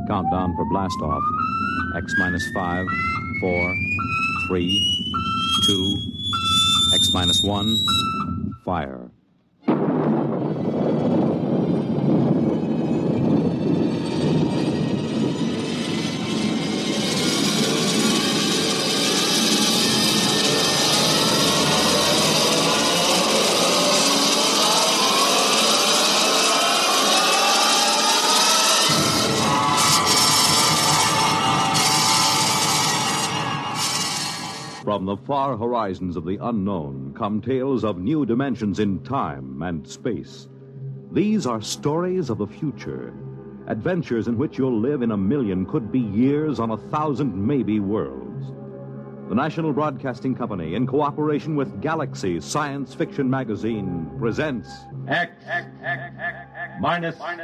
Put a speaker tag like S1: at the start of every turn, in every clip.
S1: Countdown for blast-off. X minus 5, 4, 3, 2, X minus 1, fire. From the far horizons of the unknown come tales of new dimensions in time and space. These are stories of the future, adventures in which you'll live in a million, could be years, on 1,000 maybe worlds. The National Broadcasting Company, in cooperation with Galaxy Science Fiction Magazine, presents
S2: X minus 1.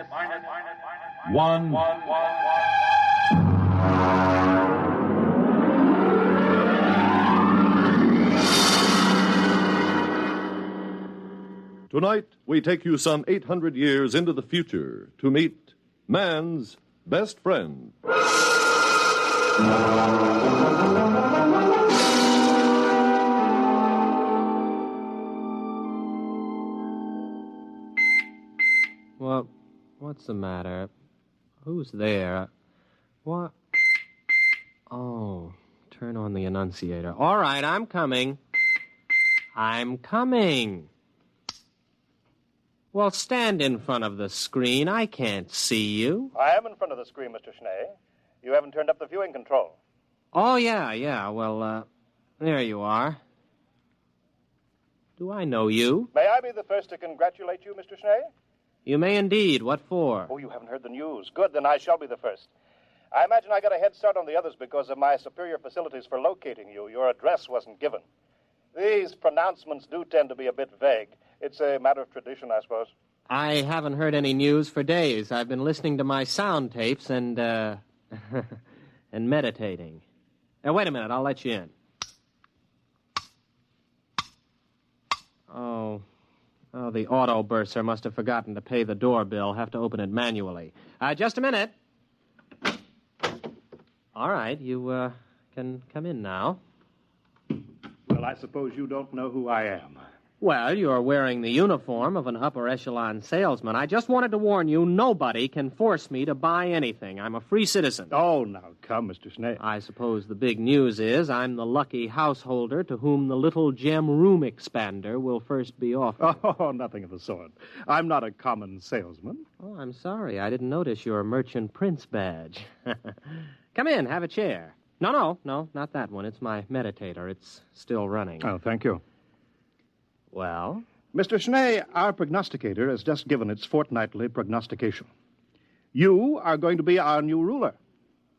S3: Tonight, we take you some 800 years into the future to meet man's best friend.
S4: Well, what's the matter? Who's there? What? Oh, turn on the annunciator. All right, I'm coming. I'm coming. Well, stand in front of the screen. I can't see you.
S5: I am in front of the screen, Mr. Schnee. You haven't turned up the viewing control.
S4: Oh, yeah. Well, there you are. Do I know you?
S5: May I be the first to congratulate you, Mr. Schnee?
S4: You may indeed. What for?
S5: Oh, you haven't heard the news. Good, then I shall be the first. I imagine I got a head start on the others because of my superior facilities for locating you. Your address wasn't given. These pronouncements do tend to be a bit vague. It's a matter of tradition, I suppose.
S4: I haven't heard any news for days. I've been listening to my sound tapes and, and meditating. Now, wait a minute. I'll let you in. Oh, the auto bursar must have forgotten to pay the doorbell. Have to open it manually. Just a minute. All right, you, can come in now.
S6: Well, I suppose you don't know who I am.
S4: Well, you're wearing the uniform of an upper echelon salesman. I just wanted to warn you, nobody can force me to buy anything. I'm a free citizen.
S6: Oh, now, come, Mr. Schnee.
S4: I suppose the big news is I'm the lucky householder to whom the little gem room expander will first be offered.
S6: Oh, nothing of the sort. I'm not a common salesman.
S4: Oh, I'm sorry. I didn't notice your merchant prince badge. Come in, have a chair. No, not that one. It's my meditator. It's still running.
S6: Oh, thank you.
S4: Well?
S6: Mr. Schnee, our prognosticator has just given its fortnightly prognostication. You are going to be our new ruler.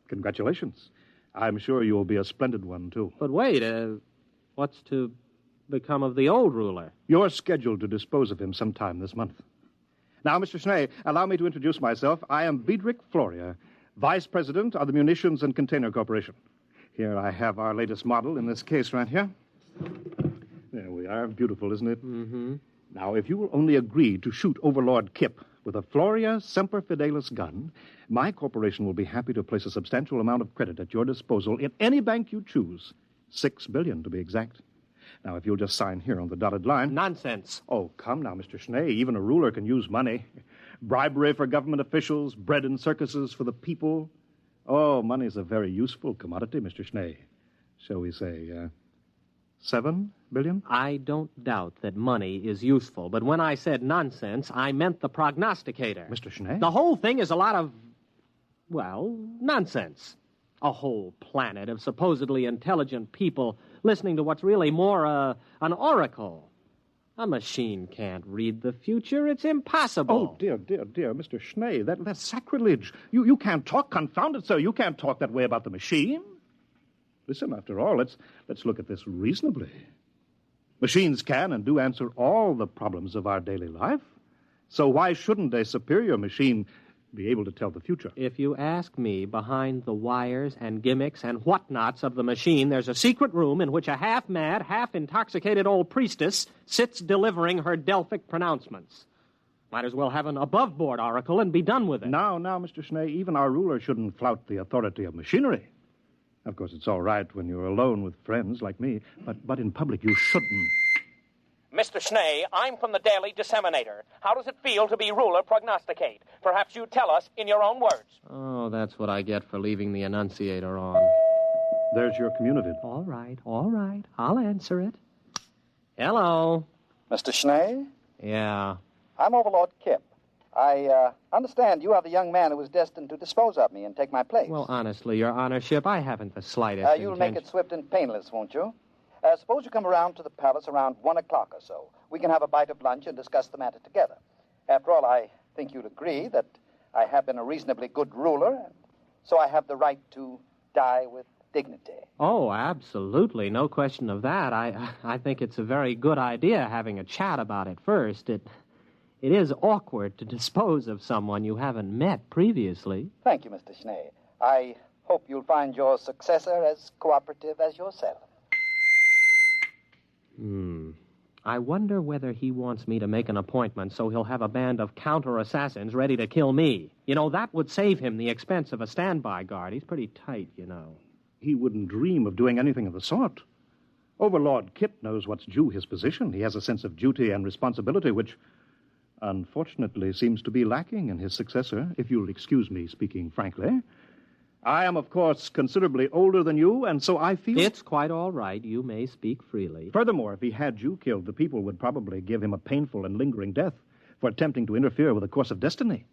S6: Congratulations. I'm sure you'll be a splendid one, too.
S4: But wait, what's to become of the old ruler?
S6: You're scheduled to dispose of him sometime this month. Now, Mr. Schnee, allow me to introduce myself. I am Biedrich Floria, Vice President of the Munitions and Container Corporation. Here I have our latest model in this case right here. There we are. Beautiful, isn't it?
S4: Mm-hmm.
S6: Now, if you will only agree to shoot Overlord Kip with a Floria Semper Fidelis gun, my corporation will be happy to place a substantial amount of credit at your disposal in any bank you choose. $6 billion, to be exact. Now, if you'll just sign here on the dotted line...
S4: Nonsense.
S6: Oh, come now, Mr. Schnee. Even a ruler can use money. Bribery for government officials, bread and circuses for the people. Oh, money's a very useful commodity, Mr. Schnee. Shall we say, $7 billion?
S4: I don't doubt that money is useful, but when I said nonsense, I meant the prognosticator.
S6: Mr. Schnee?
S4: The whole thing is a lot of, well, nonsense. A whole planet of supposedly intelligent people listening to what's really more an oracle. A machine can't read the future. It's impossible.
S6: Oh, dear, Mr. Schnee, that's sacrilege. You can't talk, confound it, sir. You can't talk that way about the machine. Listen, after all, let's look at this reasonably. Machines can and do answer all the problems of our daily life. So why shouldn't a superior machine be able to tell the future?
S4: If you ask me, behind the wires and gimmicks and whatnots of the machine, there's a secret room in which a half-mad, half-intoxicated old priestess sits delivering her Delphic pronouncements. Might as well have an above-board oracle and be done with it.
S6: Now, Mr. Schnee, even our ruler shouldn't flout the authority of machinery. Of course, it's all right when you're alone with friends like me, but in public you shouldn't.
S7: Mr. Schnee, I'm from the Daily Disseminator. How does it feel to be ruler prognosticate? Perhaps you tell us in your own words.
S4: Oh, that's what I get for leaving the Annunciator on.
S6: There's your community.
S4: All right. I'll answer it. Hello.
S8: Mr. Schnee?
S4: Yeah.
S8: I'm Overlord Kip. I understand you are the young man who was destined to dispose of me and take my place.
S4: Well, honestly, Your Honorship, I haven't the slightest
S8: You'll make it swift and painless, won't you? Suppose you come around to the palace around 1 o'clock or so. We can have a bite of lunch and discuss the matter together. After all, I think you'd agree that I have been a reasonably good ruler, and so I have the right to die with dignity.
S4: Oh, absolutely. No question of that. I think it's a very good idea having a chat about it first. It is awkward to dispose of someone you haven't met previously.
S8: Thank you, Mr. Schnee. I hope you'll find your successor as cooperative as yourself.
S4: I wonder whether he wants me to make an appointment so he'll have a band of counter-assassins ready to kill me. You know, that would save him the expense of a standby guard. He's pretty tight, you know.
S6: He wouldn't dream of doing anything of the sort. Overlord Kip knows what's due his position. He has a sense of duty and responsibility, which, unfortunately, seems to be lacking in his successor, if you'll excuse me speaking frankly. I am, of course, considerably older than you, and so I feel...
S4: It's quite all right. You may speak freely.
S6: Furthermore, if he had you killed, the people would probably give him a painful and lingering death for attempting to interfere with the course of destiny.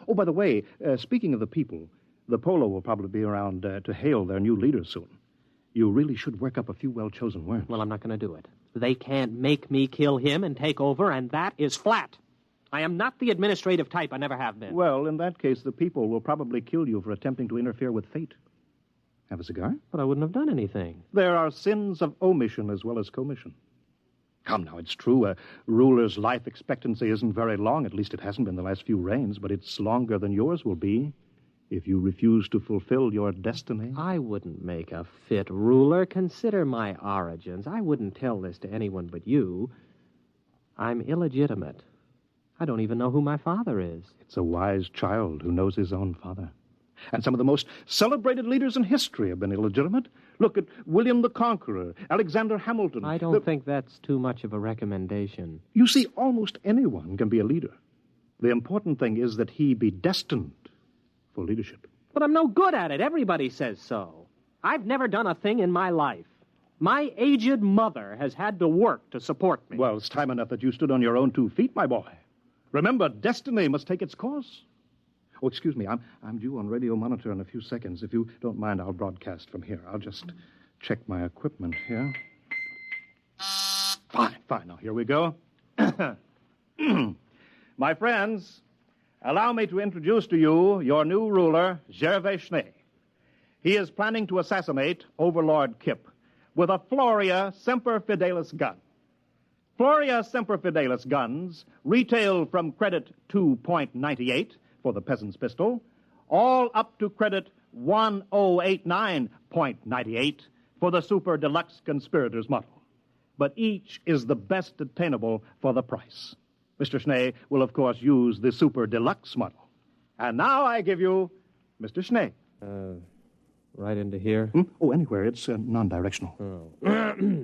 S6: Oh, by the way, speaking of the people, the Polo will probably be around to hail their new leader soon. You really should work up a few well-chosen words.
S4: Well, I'm not going to do it. They can't make me kill him and take over, and that is flat. I am not the administrative type. I never have been.
S6: Well, in that case, the people will probably kill you for attempting to interfere with fate. Have a cigar?
S4: But I wouldn't have done anything.
S6: There are sins of omission as well as commission. Come now, it's true. A ruler's life expectancy isn't very long. At least it hasn't been the last few reigns, but it's longer than yours will be if you refuse to fulfill your destiny.
S4: I wouldn't make a fit ruler. Consider my origins. I wouldn't tell this to anyone but you. I'm illegitimate. I don't even know who my father is.
S6: It's a wise child who knows his own father. And some of the most celebrated leaders in history have been illegitimate. Look at William the Conqueror, Alexander Hamilton.
S4: I don't think that's too much of a recommendation.
S6: You see, almost anyone can be a leader. The important thing is that he be destined for leadership.
S4: But I'm no good at it. Everybody says so. I've never done a thing in my life. My aged mother has had to work to support me.
S6: Well, it's time enough that you stood on your own 2 feet, my boy. Remember, destiny must take its course. Oh, excuse me, I'm due on radio monitor in a few seconds. If you don't mind, I'll broadcast from here. I'll just check my equipment here. Fine. Now, here we go. My friends, allow me to introduce to you your new ruler, Gervais Schnee. He is planning to assassinate Overlord Kip with a Floria Semper Fidelis gun. Floria Semper Fidelis guns retail from credit 2.98 for the peasant's pistol, all up to credit 1089.98 for the super deluxe conspirator's model. But each is the best attainable for the price. Mr. Schnee will, of course, use the super deluxe model. And now I give you Mr. Schnee.
S4: Right into here?
S6: Oh, anywhere. It's non-directional.
S4: Oh.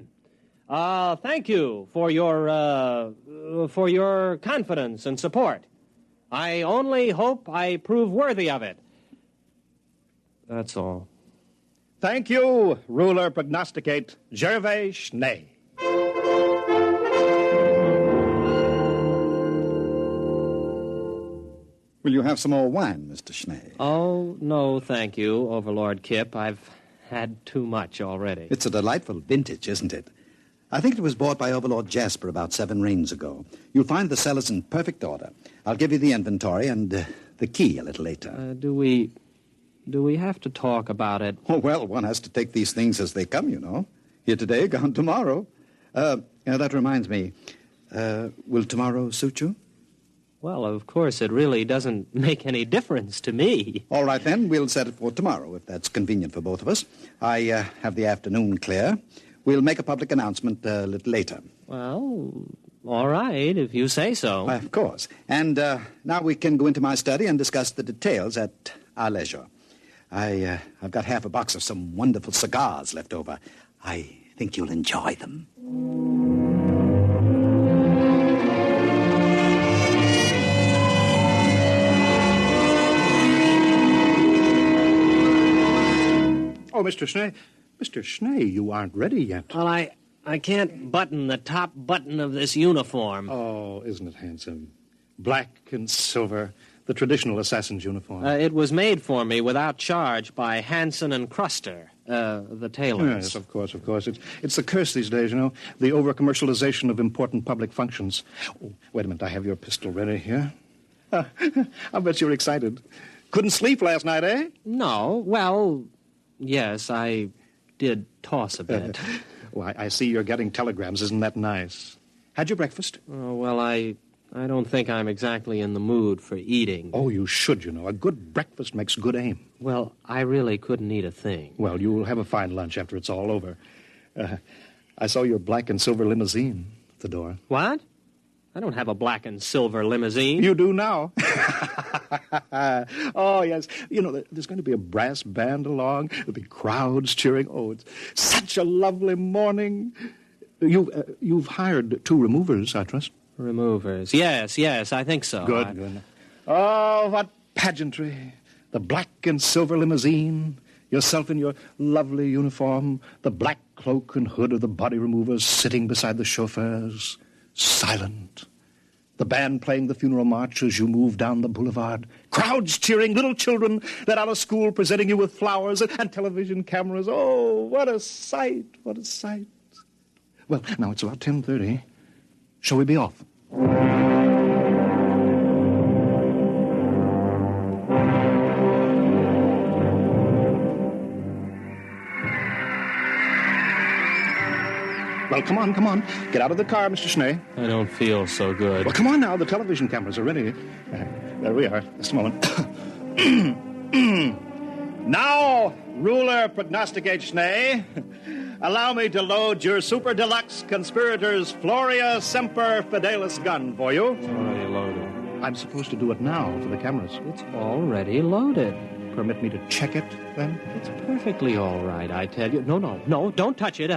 S4: Thank you for your confidence and support. I only hope I prove worthy of it. That's all.
S6: Thank you, ruler prognosticate Gervais Schnee.
S9: Will you have some more wine, Mr. Schnee?
S4: Oh, no, thank you, Overlord Kip. I've had too much already.
S9: It's a delightful vintage, isn't it? I think it was bought by Overlord Jasper about 7 reigns ago. You'll find the cellars in perfect order. I'll give you the inventory and the key a little later.
S4: Do we have to talk about it?
S9: Oh, well, one has to take these things as they come, you know. Here today, gone tomorrow. That reminds me. Will tomorrow suit you?
S4: Well, of course, it really doesn't make any difference to me.
S9: All right, then. We'll set it for tomorrow, if that's convenient for both of us. I have the afternoon clear. We'll make a public announcement a little later.
S4: Well, all right, if you say so.
S9: Why, of course. And now we can go into my study and discuss the details at our leisure. I've got half a box of some wonderful cigars left over. I think you'll enjoy them.
S6: Oh, Mr. Schnee. Mr. Schnee, you aren't ready yet.
S4: Well, I can't button the top button of this uniform.
S6: Oh, isn't it handsome? Black and silver, the traditional assassin's uniform.
S4: It was made for me without charge by Hanson and Cruster, the tailors.
S6: Yes, of course. It's the curse these days, you know, the over-commercialization of important public functions. Oh, wait a minute, I have your pistol ready here. I bet you're excited. Couldn't sleep last night, eh?
S4: No, well, yes, I did toss a bit.
S6: Well, I see you're getting telegrams. Isn't that nice? Had your breakfast?
S4: Oh, well, I don't think I'm exactly in the mood for eating.
S6: Oh, you should, you know. A good breakfast makes good aim.
S4: Well, I really couldn't eat a thing.
S6: Well, you'll have a fine lunch after it's all over. I saw your black and silver limousine at the door.
S4: What? I don't have a black and silver limousine.
S6: You do now. Oh, yes. You know, there's going to be a brass band along. There'll be crowds cheering. Oh, it's such a lovely morning. You've hired 2 removers, I trust.
S4: Removers. Yes, I think so.
S6: Good. Oh, what pageantry. The black and silver limousine, yourself in your lovely uniform, the black cloak and hood of the body removers sitting beside the chauffeurs, silent. The band playing the funeral march as you move down the boulevard. Crowds cheering, little children that out of school presenting you with flowers and television cameras. Oh, what a sight, what a sight. Well, now it's about 10:30. Shall we be off? Well, come on. Get out of the car, Mr. Schnee.
S4: I don't feel so good.
S6: Well, come on now. The television cameras are ready. There we are. Just a moment. Now, ruler prognosticate Schnee, allow me to load your super deluxe conspirators Floria Semper Fidelis gun for you.
S4: It's already loaded.
S6: I'm supposed to do it now for the cameras.
S4: It's already loaded.
S6: Permit me to check it, then?
S4: It's perfectly all right, I tell you. No, don't touch it.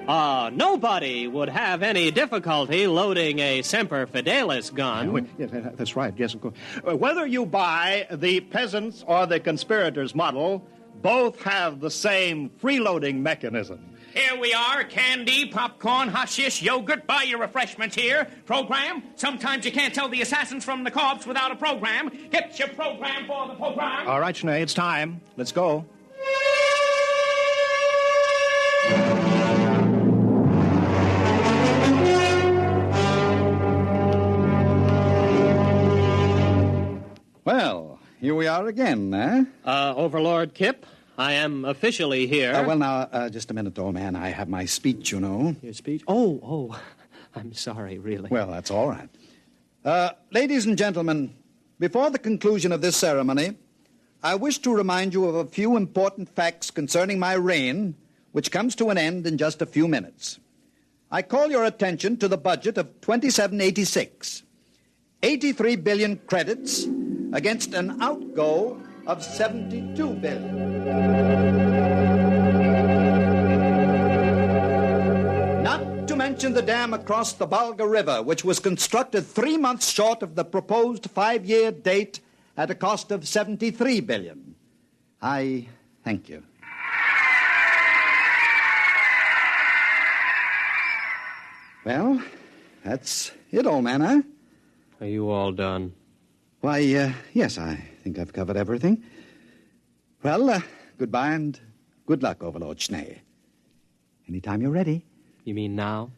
S4: Nobody would have any difficulty loading a Semper Fidelis gun.
S6: Yes, that's right. Yes, of course. Whether you buy the peasants or the conspirators model, both have the same freeloading mechanism.
S7: Here we are, candy, popcorn, hashish, yogurt. Buy your refreshments here. Program. Sometimes you can't tell the assassins from the cops without a program. Get your program for the program.
S6: All right, Schnee, it's time. Let's go.
S9: Well, here we are again, eh?
S4: Overlord Kip, I am officially here.
S9: Well, now, just a minute, old man. I have my speech, you know.
S4: Your speech? Oh, I'm sorry, really.
S9: Well, that's all right. Ladies and gentlemen, before the conclusion of this ceremony, I wish to remind you of a few important facts concerning my reign, which comes to an end in just a few minutes. I call your attention to the budget of 2786. 83 billion credits against an outgo of 72 billion. Not to mention the dam across the Volga River, which was constructed 3 months short of the proposed 5-year date at a cost of 73 billion. I thank you. Well, that's it, old man, huh?
S4: Are you all done?
S9: Why, yes, I think I've covered everything. Well, goodbye and good luck, Overlord Schnee. Anytime you're ready.
S4: You mean now?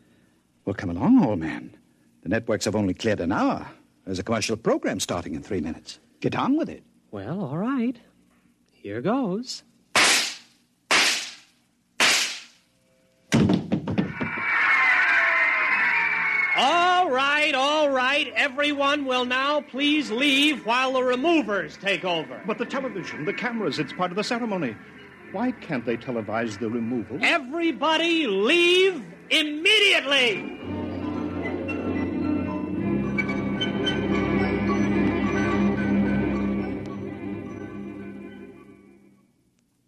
S9: Well, come along, old man. The networks have only cleared an hour. There's a commercial program starting in 3 minutes. Get on with it.
S4: Well, all right. Here goes. All right. Everyone will now please leave while the removers take over.
S6: But the television, the cameras, it's part of the ceremony. Why can't they televise the removal?
S4: Everybody leave immediately!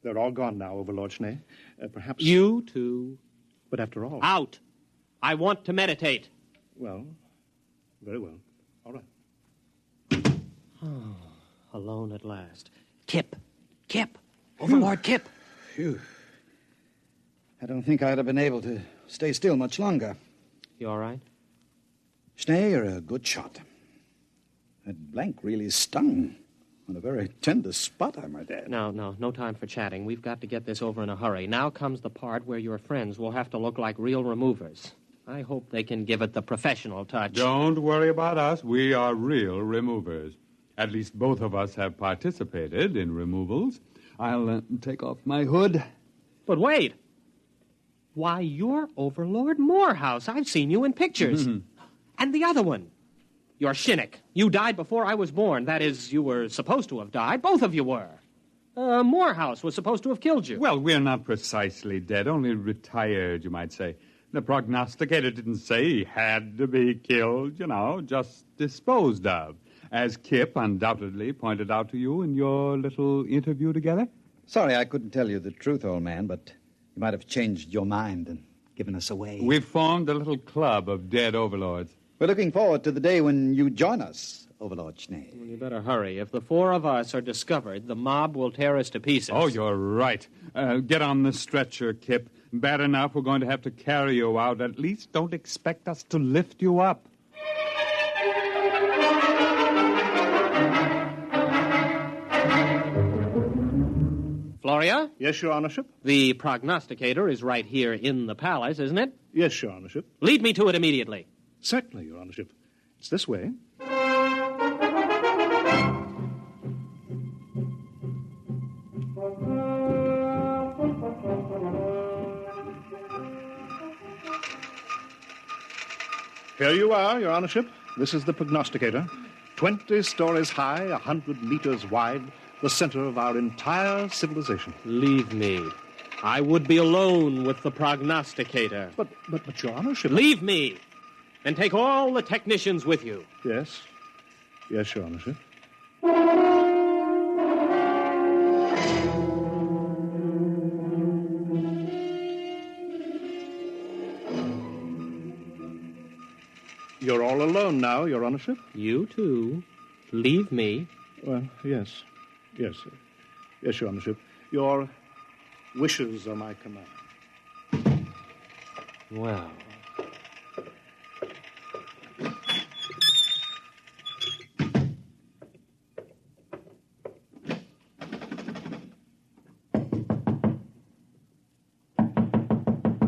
S6: They're all gone now, Overlord Schnee. Perhaps...
S4: You too.
S6: But after all...
S4: Out. I want to meditate.
S6: Well, very well. All right.
S4: Oh, alone at last. Kip. Overlord Kip.
S9: Phew. I don't think I'd have been able to stay still much longer.
S4: You all right?
S9: Schnee, you're a good shot. That blank really stung on a very tender spot, I might add.
S4: No time for chatting. We've got to get this over in a hurry. Now comes the part where your friends will have to look like real removers. I hope they can give it the professional touch.
S10: Don't worry about us. We are real removers. At least both of us have participated in removals. I'll take off my hood.
S4: But wait. Why, you're Overlord Morehouse. I've seen you in pictures.
S10: Mm-hmm.
S4: And the other one. You're Shinnick. You died before I was born. That is, you were supposed to have died. Both of you were. Morehouse was supposed to have killed you.
S10: Well, we're not precisely dead, only retired, you might say. The prognosticator didn't say he had to be killed, just disposed of, as Kip undoubtedly pointed out to you in your little interview together.
S9: Sorry I couldn't tell you the truth, old man, but you might have changed your mind and given us away.
S10: We've formed a little club of dead overlords.
S9: We're looking forward to the day when you join us, Overlord Schnee.
S4: Well, you better hurry. If the four of us are discovered, the mob will tear us to pieces.
S10: Oh, you're right. Get on the stretcher, Kip. Bad enough we're going to have to carry you out. At least don't expect us to lift you up.
S4: Floria?
S6: Yes, Your Honorship?
S4: The prognosticator is right here in the palace, isn't it?
S6: Yes, Your Honorship.
S4: Lead me to it immediately.
S6: Certainly, Your Honorship. It's this way. Here you are, Your Honorship. This is the prognosticator. 20 stories high, 100 meters wide, the center of our entire civilization.
S4: Leave me. I would be alone with the prognosticator.
S6: But Your Honorship...
S4: Leave me, and take all the technicians with you.
S6: Yes. Yes, Your Honorship. You're all alone now, Your Honorship?
S4: You too. Leave me.
S6: Well, yes. Yes, sir. Yes, Your Honorship. Your wishes are my command.
S4: Well.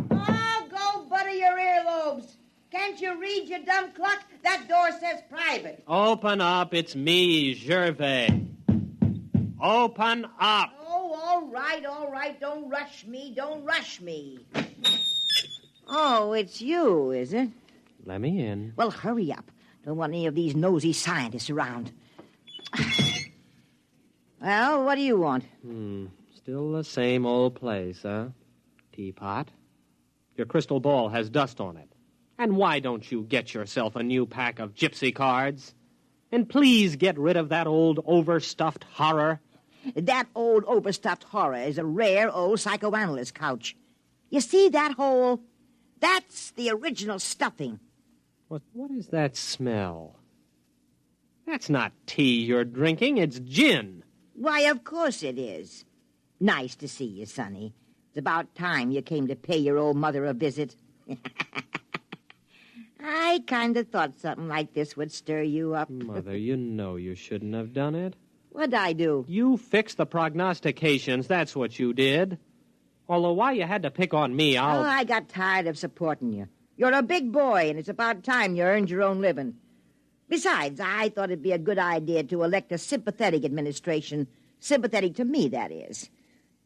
S11: Oh, go butter your earlobes. Can't you read, you dumb cluck? That door says private.
S4: Open up. It's me, Gervais. Open up.
S11: Oh, all right. Don't rush me. Oh, it's you, is it?
S4: Let me in.
S11: Well, hurry up. Don't want any of these nosy scientists around. Well, what do you want?
S4: Still the same old place, huh? Teapot. Your crystal ball has dust on it. And why don't you get yourself a new pack of gypsy cards? And please get rid of that old overstuffed horror.
S11: That old overstuffed horror is a rare old psychoanalyst couch. You see that hole? That's the original stuffing.
S4: What is that smell? That's not tea you're drinking, it's gin.
S11: Why, of course it is. Nice to see you, Sonny. It's about time you came to pay your old mother a visit. I kind of thought something like this would stir you up.
S4: Mother, you know you shouldn't have done it.
S11: What'd I do?
S4: You fixed the prognostications, that's what you did. Although why you had to pick on me,
S11: Oh, I got tired of supporting you. You're a big boy, and it's about time you earned your own living. Besides, I thought it'd be a good idea to elect a sympathetic administration. Sympathetic to me, that is.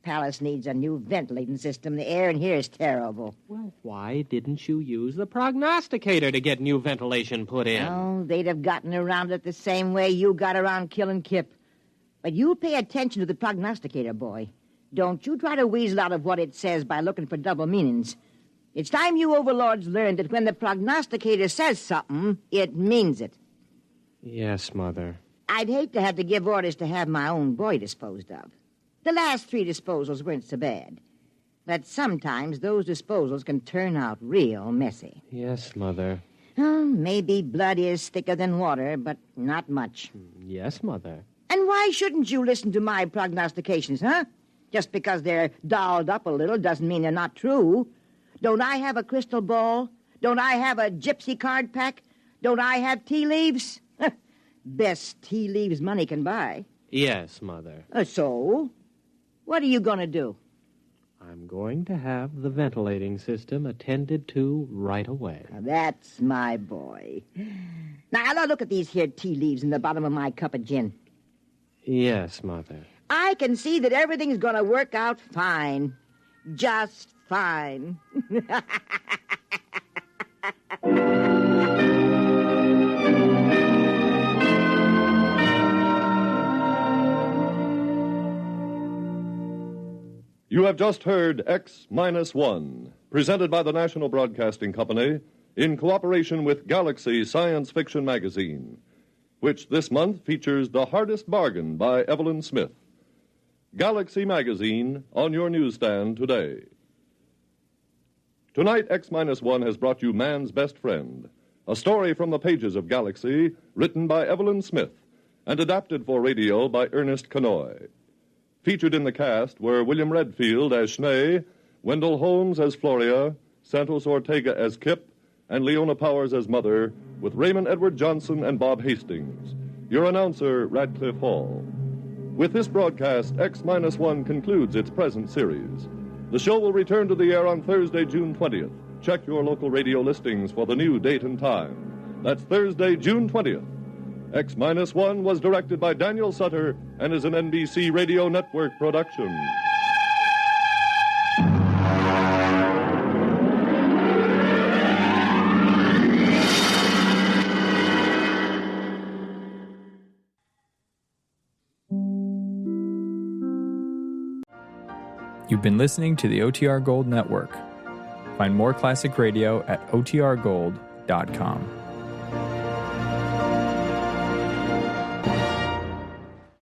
S11: Palace needs a new ventilating system. The air in here is terrible.
S4: Well, why didn't you use the prognosticator to get new ventilation put in?
S11: Oh, they'd have gotten around it the same way you got around killing Kip. But you pay attention to the prognosticator, boy. Don't you try to weasel out of what it says by looking for double meanings. It's time you overlords learned that when the prognosticator says something, it means it.
S4: Yes, Mother.
S11: I'd hate to have to give orders to have my own boy disposed of. The last 3 disposals weren't so bad. But sometimes those disposals can turn out real messy.
S4: Yes, Mother.
S11: Oh, maybe blood is thicker than water, but not much.
S4: Yes, Mother.
S11: And why shouldn't you listen to my prognostications, huh? Just because they're dolled up a little doesn't mean they're not true. Don't I have a crystal ball? Don't I have a gypsy card pack? Don't I have tea leaves? Best tea leaves money can buy.
S4: Yes, Mother.
S11: So? What are you going to do?
S4: I'm going to have the ventilating system attended to right away.
S11: Now, that's my boy. Now, look at these here tea leaves in the bottom of my cup of gin.
S4: Yes, Mother.
S11: I can see that everything's going to work out fine. Just fine.
S3: You have just heard X-1, presented by the National Broadcasting Company in cooperation with Galaxy Science Fiction Magazine, which this month features The Hardest Bargain by Evelyn Smith. Galaxy Magazine on your newsstand today. Tonight, X-1 has brought you Man's Best Friend, a story from the pages of Galaxy, written by Evelyn Smith and adapted for radio by Ernest Kanoy. Featured in the cast were William Redfield as Schnee, Wendell Holmes as Floria, Santos Ortega as Kip, and Leona Powers as Mother, with Raymond Edward Johnson and Bob Hastings. Your announcer, Radcliffe Hall. With this broadcast, X-1 concludes its present series. The show will return to the air on Thursday, June 20th. Check your local radio listings for the new date and time. That's Thursday, June 20th. X-1 was directed by Daniel Sutter and is an NBC Radio Network production.
S12: You've been listening to the OTR Gold Network. Find more classic radio at otrgold.com.